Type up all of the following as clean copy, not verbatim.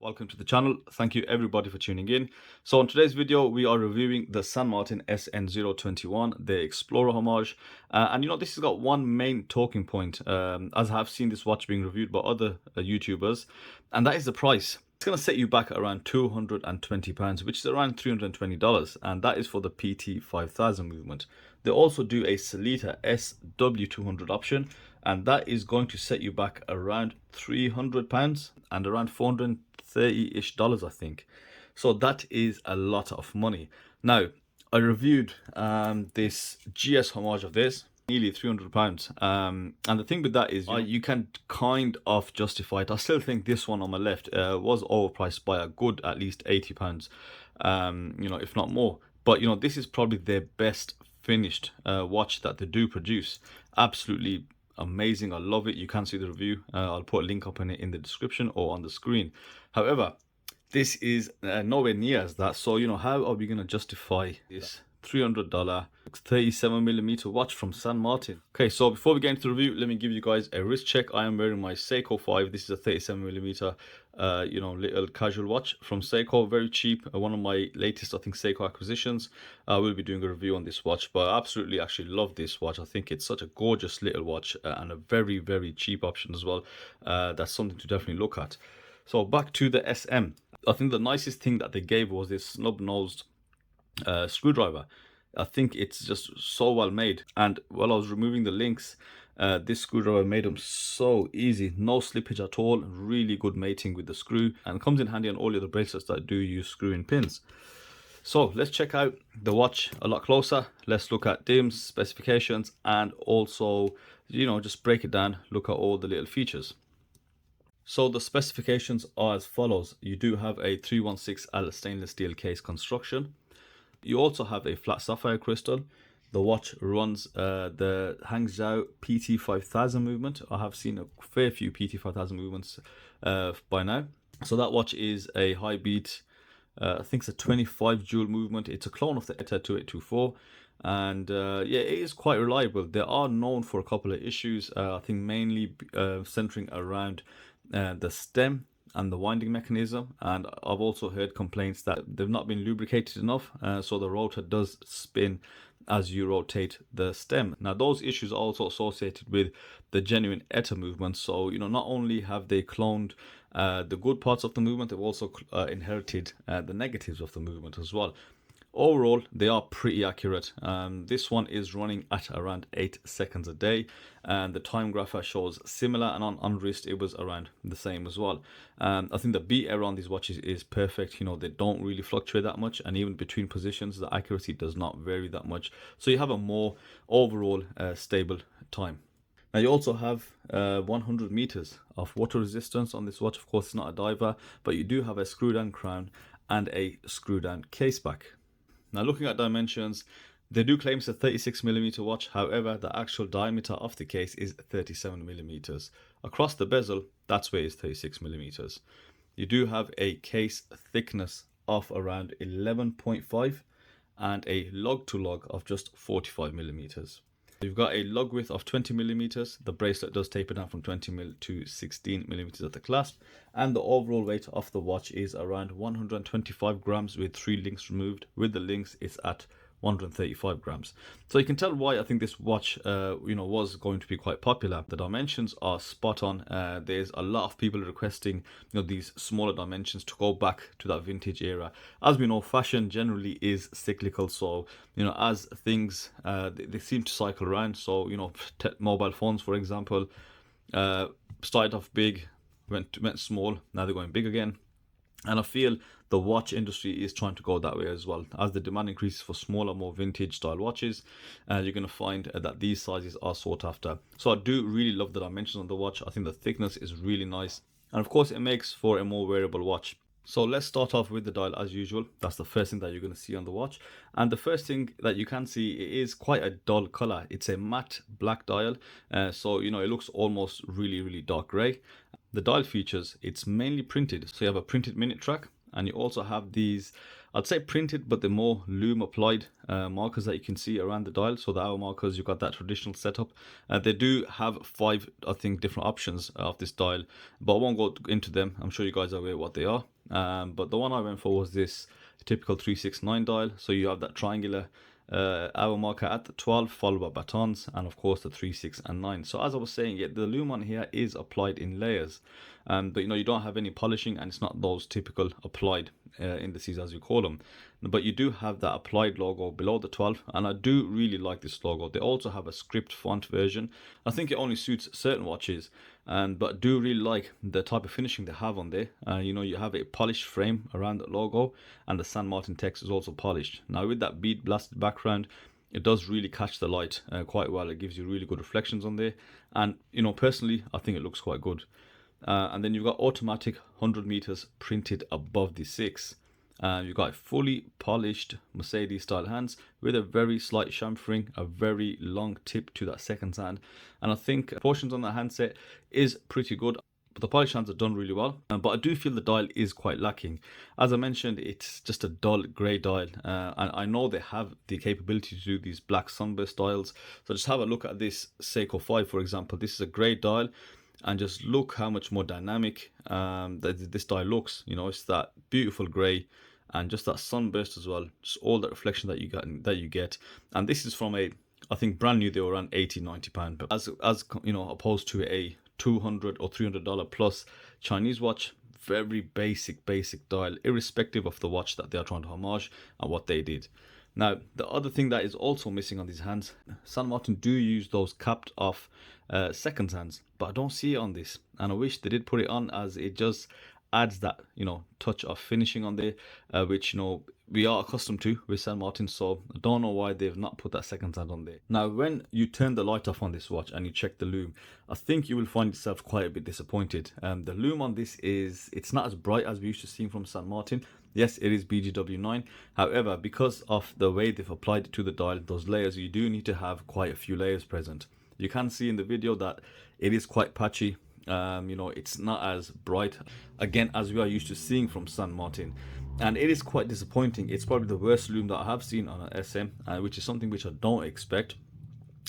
Welcome to the channel. Thank you everybody for tuning in. So in today's video we are reviewing the San Martin SN021, the Explorer Homage, and this has got one main talking point, as I have seen this watch being reviewed by other YouTubers, and that is the price. It's going to set you back around £220, which is around $320, and that is for the PT 5000 movement. They also do a Sellita SW200 option, and that is going to set you back around £300 and around $430-ish, I think. So that is a lot of money. Now, I reviewed this GS Homage of this, nearly £300, and the thing with that is you can kind of justify it. I still think this one on my left was overpriced by a good at least £80, if not more. But this is probably their best finished watch that they do produce. Absolutely amazing. I love it. You can see the review. I'll put a link up in it in the description or on the screen. However, this is nowhere near as that. So how are we going to justify this $300 37mm watch from San Martin? Okay, so before we get into the review, let me give you guys a wrist check. I am wearing my Seiko 5. This is a 37mm little casual watch from Seiko, very cheap. One of my latest, I think, Seiko acquisitions. I will be doing a review on this watch, but I absolutely actually love this watch. I think it's such a gorgeous little watch and a very, very cheap option as well. That's something to definitely look at. So back to the SM. I think the nicest thing that they gave was this snub-nosed screwdriver. I think it's just so well made, and while I was removing the links, this screwdriver made them so easy, no slippage at all, really good mating with the screw, and comes in handy on all the other bracelets that do use screw-in pins. So let's check out the watch a lot closer. Let's look at DIMS, specifications, and also just break it down, look at all the little features. So the specifications are as follows. You do have a 316L stainless steel case construction. You also have a flat sapphire crystal. The watch runs the Hangzhou PT 5000 movement. I have seen a fair few PT 5000 movements by now. So that watch is a high beat, I think it's a 25 joule movement. It's a clone of the ETA 2824. And yeah, it is quite reliable. They are known for a couple of issues, I think mainly centering around the stem and the winding mechanism, and I've also heard complaints that they've not been lubricated enough, so the rotor does spin as you rotate the stem. Now those issues are also associated with the genuine ETA movement, so not only have they cloned the good parts of the movement, they've also inherited the negatives of the movement as well. Overall, they are pretty accurate. This one is running at around 8 seconds a day, and the time grapher shows similar, and on wrist it was around the same as well. I think the beat error on these watches is perfect. They don't really fluctuate that much, and even between positions the accuracy does not vary that much, so you have a more overall stable time. Now you also have 100 meters of water resistance on this watch. Of course, it's not a diver, but you do have a screw down crown and a screw down caseback. Now looking at dimensions, they do claim it's a 36mm watch. However, the actual diameter of the case is 37mm. Across the bezel, that's where it's 36mm. You do have a case thickness of around 11.5 and a lug to lug of just 45mm. You've got a lug width of 20mm. The bracelet does taper down from 20mm to 16mm at the clasp, and the overall weight of the watch is around 125 grams with 3 links removed. With the links, it's at 135 grams. So you can tell why I think this watch was going to be quite popular. The dimensions are spot on. There's a lot of people requesting these smaller dimensions to go back to that vintage era. As we know, fashion generally is cyclical, so as things they seem to cycle around. So mobile phones, for example, started off big, went small, now they're going big again. And I feel the watch industry is trying to go that way as well. As the demand increases for smaller, more vintage style watches, you're going to find that these sizes are sought after. So I do really love the dimensions on the watch. I think the thickness is really nice, and of course it makes for a more wearable watch. So let's start off with the dial as usual. That's the first thing that you're going to see on the watch, and the first thing that you can see, it is quite a dull color. It's a matte black dial, so it looks almost really dark gray. The dial features, it's mainly printed, so you have a printed minute track, and you also have these, I'd say printed, but the more Lume applied markers that you can see around the dial. So the hour markers, you've got that traditional setup. They do have 5, I think, different options of this dial, but I won't go into them. I'm sure you guys are aware what they are. but the one I went for was this typical 369 dial. So you have that triangular hour marker at the 12, followed by batons, and of course the 3, 6, and 9. So as I was saying, yeah, the lume on here is applied in layers, but you know, you don't have any polishing, and it's not those typical applied indices as you call them. But you do have that applied logo below the 12, and I do really like this logo. They also have a script font version. I think it only suits certain watches, but I do really like the type of finishing they have on there. You know, you have a polished frame around the logo, and the San Martin text is also polished. Now with that bead blasted background, it does really catch the light quite well. It gives you really good reflections on there, and you know, personally I think it looks quite good. And then you've got automatic 100 meters printed above the 6. You've got fully polished Mercedes style hands with a very slight chamfering, a very long tip to that second hand, and I think portions on that handset is pretty good. But the polished hands are done really well, but I do feel the dial is quite lacking. As I mentioned, it's just a dull grey dial, and I know they have the capability to do these black sunburst dials. So just have a look at this Seiko 5, for example. This is a grey dial, and just look how much more dynamic this dial looks. You know, it's that beautiful grey, and just that sunburst as well, just all that reflection that you get. And this is from a, I think brand new, they were around 80-90 pound, but as you know, opposed to a $200 or $300 plus Chinese watch. Very basic dial, irrespective of the watch that they are trying to homage and what they did. Now the other thing that is also missing on these hands, San Martin do use those capped off seconds hands, but I don't see it on this, and I wish they did put it on, as it just adds that, you know, touch of finishing on there, which, you know, we are accustomed to with San Martin. So I don't know why they've not put that second hand on there. Now when you turn the light off on this watch and you check the lume, I think you will find yourself quite a bit disappointed. The lume on this it's not as bright as we used to see from San Martin. Yes, it is BGW9. However, because of the way they've applied it to the dial, those layers, you do need to have quite a few layers present. You can see in the video that it is quite patchy. You know, it's not as bright again as we are used to seeing from San Martin, and it is quite disappointing. It's probably the worst lume that I have seen on an SM, which is something which I don't expect.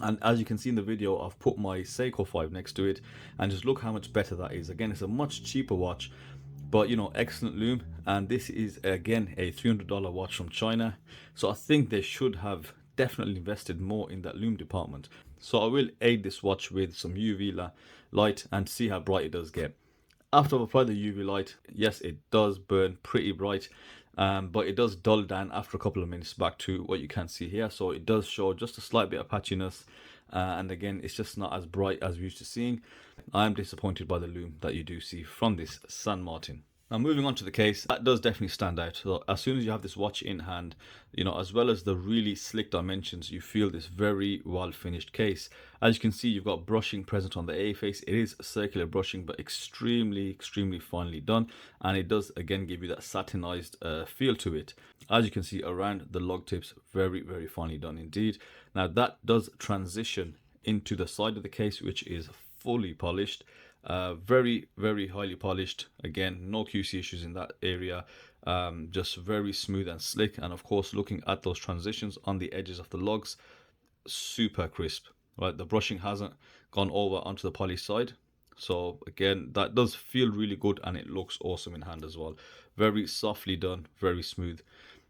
And as you can see in the video, I've put my Seiko 5 next to it, and just look how much better that is. Again, it's a much cheaper watch, but you know, excellent lume. And this is again a $300 watch from China, so I think they should have definitely invested more in that lume department. So I will aid this watch with some UV light and see how bright it does get. After I've applied the UV light, yes, it does burn pretty bright, but it does dull down after a couple of minutes back to what you can see here. So it does show just a slight bit of patchiness, and again, it's just not as bright as we're used to seeing. I am disappointed by the lume that you do see from this San Martin. Now moving on to the case, that does definitely stand out. So as soon as you have this watch in hand, you know, as well as the really slick dimensions, you feel this very well finished case. As you can see, you've got brushing present on the A face. It is circular brushing, but extremely finely done, and it does again give you that satinized feel to it. As you can see around the lug tips, very finely done indeed. Now that does transition into the side of the case, which is fully polished. Very highly polished. Again, no QC issues in that area. Just very smooth and slick, and of course, looking at those transitions on the edges of the lugs, super crisp. Right, the brushing hasn't gone over onto the polished side, so again, that does feel really good, and it looks awesome in hand as well. Very softly done, very smooth.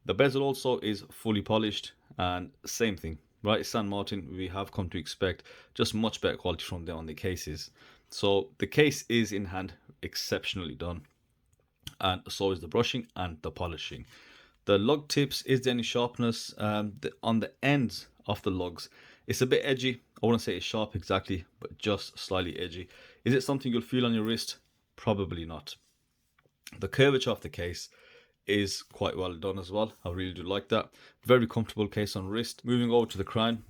The bezel also is fully polished, and same thing, right? San Martin, we have come to expect just much better quality from them on the cases. So the case is in hand exceptionally done, and so is the brushing and the polishing. The lug tips, is there any sharpness on the ends of the lugs? It's a bit edgy. I wouldn't say it's sharp exactly, but just slightly edgy. Is it something you'll feel on your wrist? Probably not. The curvature of the case is quite well done as well. I really do like that. Very comfortable case on wrist. Moving over to the crown,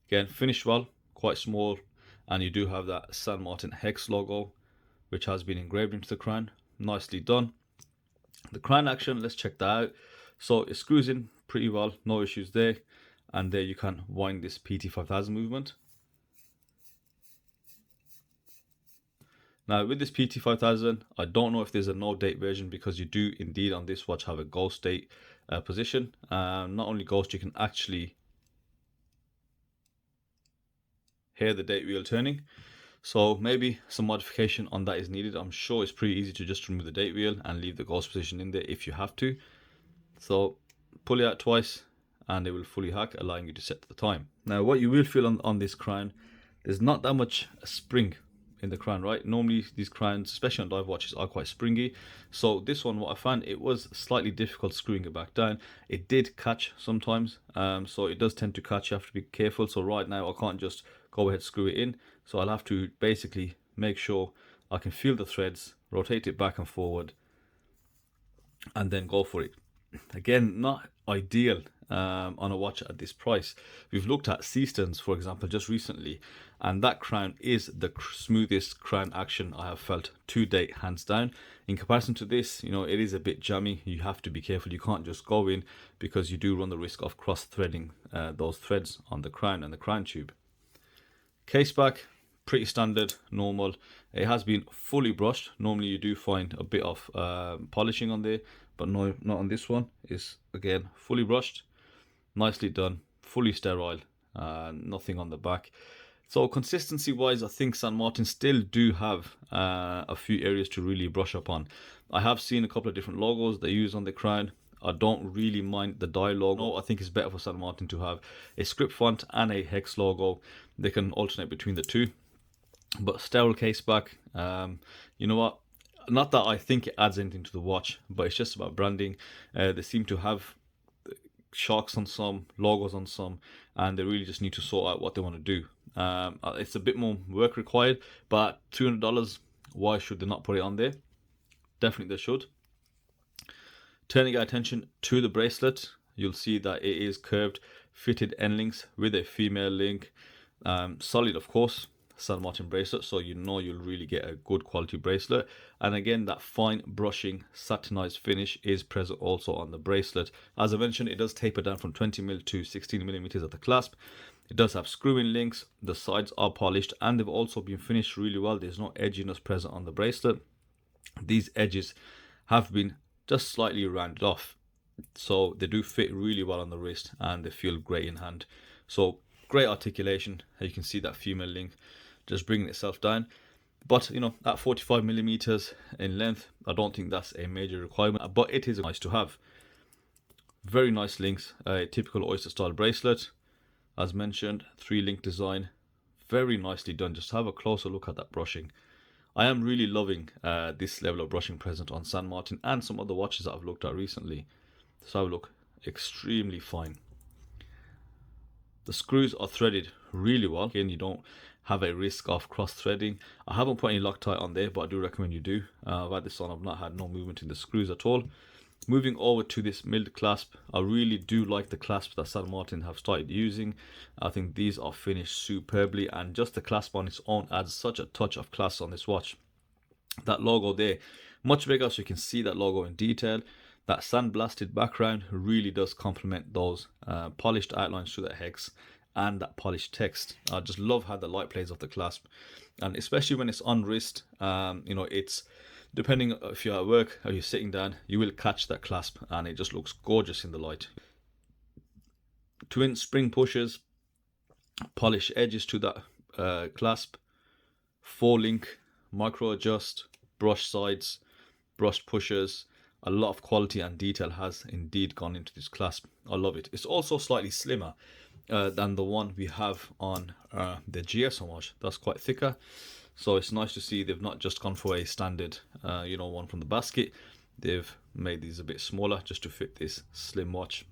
again, finished well, quite small. And you do have that San Martin hex logo, which has been engraved into the crown. Nicely done. The crown action, let's check that out. So it screws in pretty well, no issues there. And there you can wind this PT5000 movement. Now with this PT5000, I don't know if there's a no date version, because you do indeed on this watch have a ghost date position. Not only ghost, you can actually hear the date wheel turning. So maybe some modification on that is needed. I'm sure it's pretty easy to just remove the date wheel and leave the ghost position in there if you have to. So pull it out twice and it will fully hack, allowing you to set the time. Now what you will feel on this crown, there's not that much spring in the crown, right? Normally these crowns, especially on dive watches, are quite springy. So this one, what I found, it was slightly difficult screwing it back down. It did catch sometimes, so it does tend to catch. You have to be careful. So right now I can't just go ahead screw it in, so I'll have to basically make sure I can feel the threads, rotate it back and forward, and then go for it. Again, not ideal on a watch at this price. We've looked at Seesterns, for example, just recently, and that crown is the smoothest crown action I have felt to date, hands down. In comparison to this, you know, it is a bit jammy. You have to be careful. You can't just go in, because you do run the risk of cross-threading those threads on the crown and the crown tube. Caseback, pretty standard, normal. It has been fully brushed. Normally you do find a bit of polishing on there, but no, not on this one. It's again fully brushed, nicely done, fully sterile, nothing on the back. So consistency wise, I think St. Martin still do have a few areas to really brush up on. I have seen a couple of different logos they use on the crown. I don't really mind the dial logo. I think it's better for St. Martin to have a script font and a hex logo. They can alternate between the two. But sterile case back, you know what? Not that I think it adds anything to the watch, but it's just about branding. They seem to have sharks on some, logos on some, and they really just need to sort out what they want to do. It's a bit more work required, but $200, why should they not put it on there? Definitely they should. Turning our attention to the bracelet, you'll see that it is curved fitted end links with a female link. Solid, of course, St. Martin bracelet, so you know you'll really get a good quality bracelet. And again, that fine brushing satinized finish is present also on the bracelet. As I mentioned, it does taper down from 20mm to 16mm at the clasp. It does have screw-in links, the sides are polished, and they've also been finished really well. There's no edginess present on the bracelet. These edges have been just slightly rounded off, so they do fit really well on the wrist and they feel great in hand. So great articulation. You can see that female link just bringing itself down, but you know, at 45mm in length, I don't think that's a major requirement, but it is nice to have. Very nice links, a typical oyster style bracelet. As mentioned, 3-link design, very nicely done. Just have a closer look at that brushing. I am really loving this level of brushing present on St. Martin and some other watches that I've looked at recently. So look, extremely fine. The screws are threaded really well. Again, you don't have a risk of cross threading. I haven't put any Loctite on there, but I do recommend you do. I've had this on, I've not had no movement in the screws at all. Moving over to this milled clasp, I really do like the clasps that St. Martin have started using. I think these are finished superbly, and just the clasp on its own adds such a touch of class on this watch. That logo there, much bigger, so you can see that logo in detail. That sandblasted background really does complement those polished outlines through that hex and that polished text. I just love how the light plays off the clasp, and especially when it's on wrist, you know, it's depending if you're at work or you're sitting down, you will catch that clasp and it just looks gorgeous in the light. Twin spring pushers, polished edges to that clasp, 4-link, micro adjust, brush sides, brushed pushers. A lot of quality and detail has indeed gone into this clasp. I love it. It's also slightly slimmer than the one we have on the GS Homage. That's quite thicker. So it's nice to see they've not just gone for a standard, you know, one from the basket. They've made these a bit smaller just to fit this slim watch.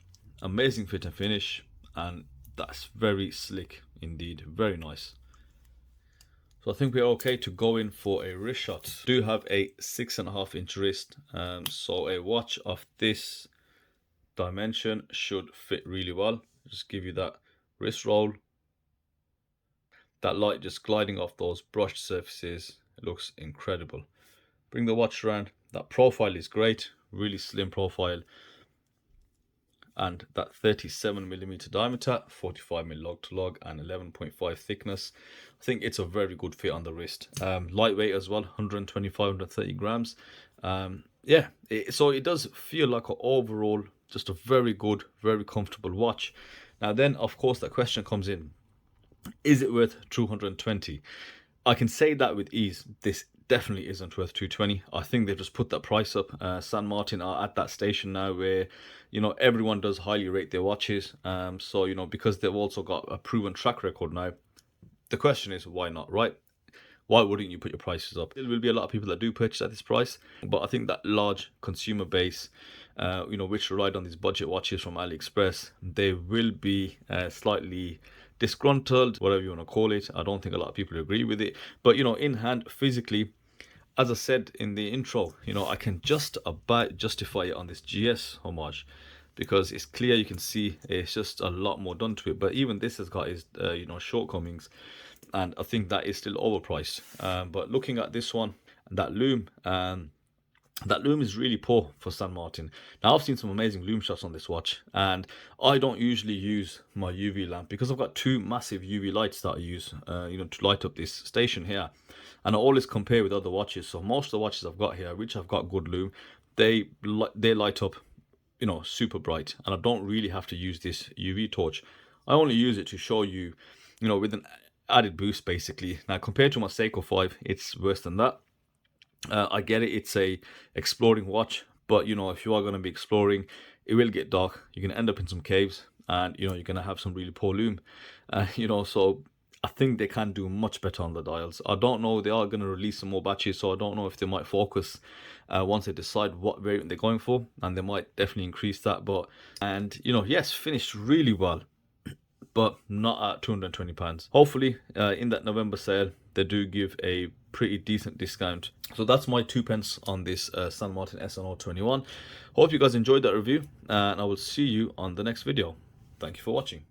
Amazing fit and finish, and that's very slick indeed. Very nice. So I think we're okay to go in for a wrist shot. Do have a 6.5-inch wrist, so a watch of this dimension should fit really well. Just give you that wrist roll. That light just gliding off those brushed surfaces, it looks incredible. Bring the watch around. That profile is great, really slim profile, and that 37mm diameter, 45mm log to log, and 11.5 thickness. I think it's a very good fit on the wrist. Lightweight as well, 125, 130 grams. Yeah, so it does feel like an overall just a very good, very comfortable watch. Now then, of course, that question comes in: is it worth 220? I can say that with ease. This definitely isn't worth 220. I think they've just put that price up. San Martin are at that station now where, you know, everyone does highly rate their watches. So, you know, because they've also got a proven track record now, the question is, why not, right? Why wouldn't you put your prices up? There will be a lot of people that do purchase at this price, but I think that large consumer base, you know, which ride on these budget watches from AliExpress, they will be slightly disgruntled, whatever you want to call it. I don't think a lot of people agree with it, but you know, in hand, physically, as I said in the intro, you know, I can just about justify it on this GS Homage, because it's clear, you can see it's just a lot more done to it. But even this has got its you know, shortcomings, and I think that is still overpriced. But looking at this one, that Lume, that Lume is really poor for San Martin. Now, I've seen some amazing Lume shots on this watch, and I don't usually use my UV lamp because I've got two massive UV lights that I use, you know, to light up this station here. And I always compare with other watches. So most of the watches I've got here, which have got good Lume, they light up, you know, super bright, and I don't really have to use this UV torch. I only use it to show you, you know, with an added boost basically. Now, compared to my Seiko 5, it's worse than that. I get it, it's a exploring watch, but you know, if you are going to be exploring, it will get dark. You're going to end up in some caves, and you know, you're going to have some really poor Lume. You know, so I think they can do much better on the dials. I don't know, they are going to release some more batches, so I don't know if they might focus once they decide what variant they're going for, and they might definitely increase that. But, and you know, yes, finished really well, but not at £220. Hopefully in that November sale they do give a pretty decent discount. So that's my 2p on this San Martin SN021. Hope you guys enjoyed that review, and I will see you on the next video. Thank you for watching.